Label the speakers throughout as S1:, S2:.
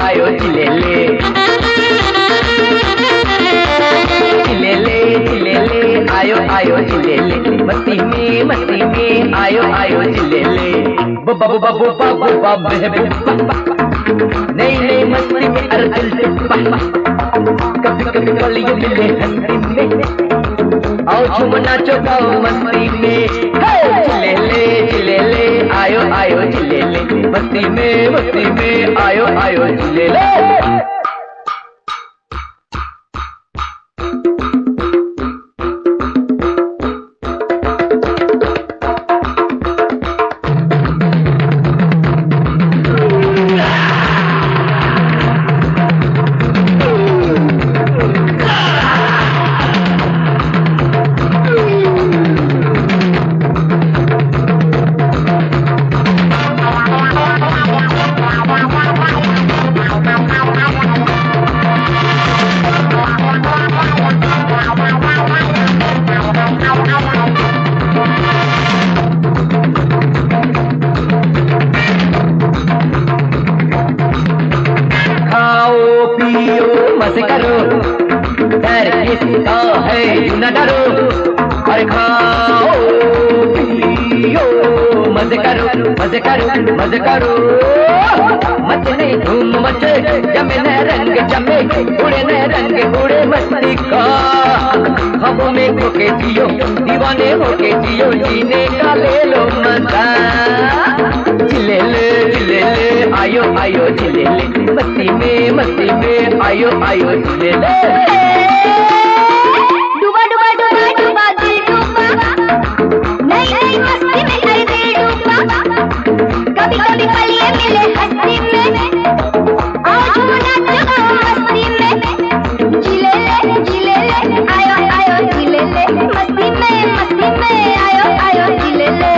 S1: आयो चिलेले चिलेले चिलेले आयो आयो चिलेले मस्ती में आयो आयो चिलेले बब्बा बब्बा बब्बा बब्बा महबूबा नई नई मस्ती में अर्जुन सिब्बा कभी कभी कलियों मिले हंसी में आओ झूम नाचो गाओ मस्ती में चिलेले आयो आयो चिलेले मस्ती में आयो आयो चिलेले मजे करो डर किसका है न डरो और खाओ पियो मजे करो मत नहीं धूम मचे जमे न रंग जमे उड़े न रंग उड़े मस्ती का ख्वाबों में खोके जियो दीवाने होके जियो जीने का ले लो मजा चिलेले आयो आयो चिलेले मस्ती में आयो आयो चिलेले
S2: डूबा डूबा डूबा डूबा दिल डूबा नई नई मस्ती में हर दिल डूबा कभी कभी पलिए मिले हंसी में आज नाचो मस्ती में चिलेले आयो आयो चिलेले मस्ती में आयो आयो चिलेले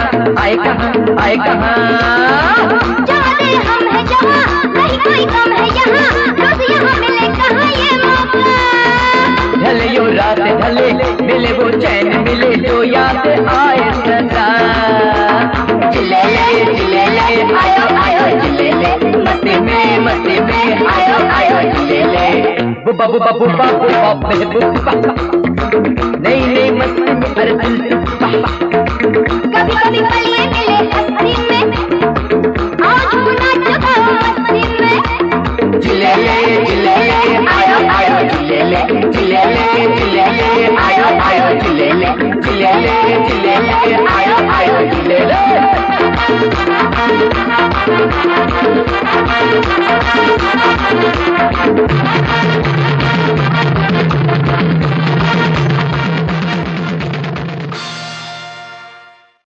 S1: आए कहाँ
S2: जाते हम है जहाँ नहीं कोई कम है यहाँ रोज यहाँ मिले कहाँ ये मौका
S1: ढले यो रात ढले मिले वो चैन मिले जो याद आए सदा चिलेले आयो आयो चिलेले मस्ती में आयो आयो चिलेले बुब्बा बुब्बा बुब्बा बुब्बा महबूबा नई नई मस्ती में अर्जुन सिब्बा
S2: कभी कभी पलिए मिले हंसी में आज नाचो मस्ती में
S1: चिलेले आयो आयो चिलेले आयो आयो चिलेले आयो आयो चिलेले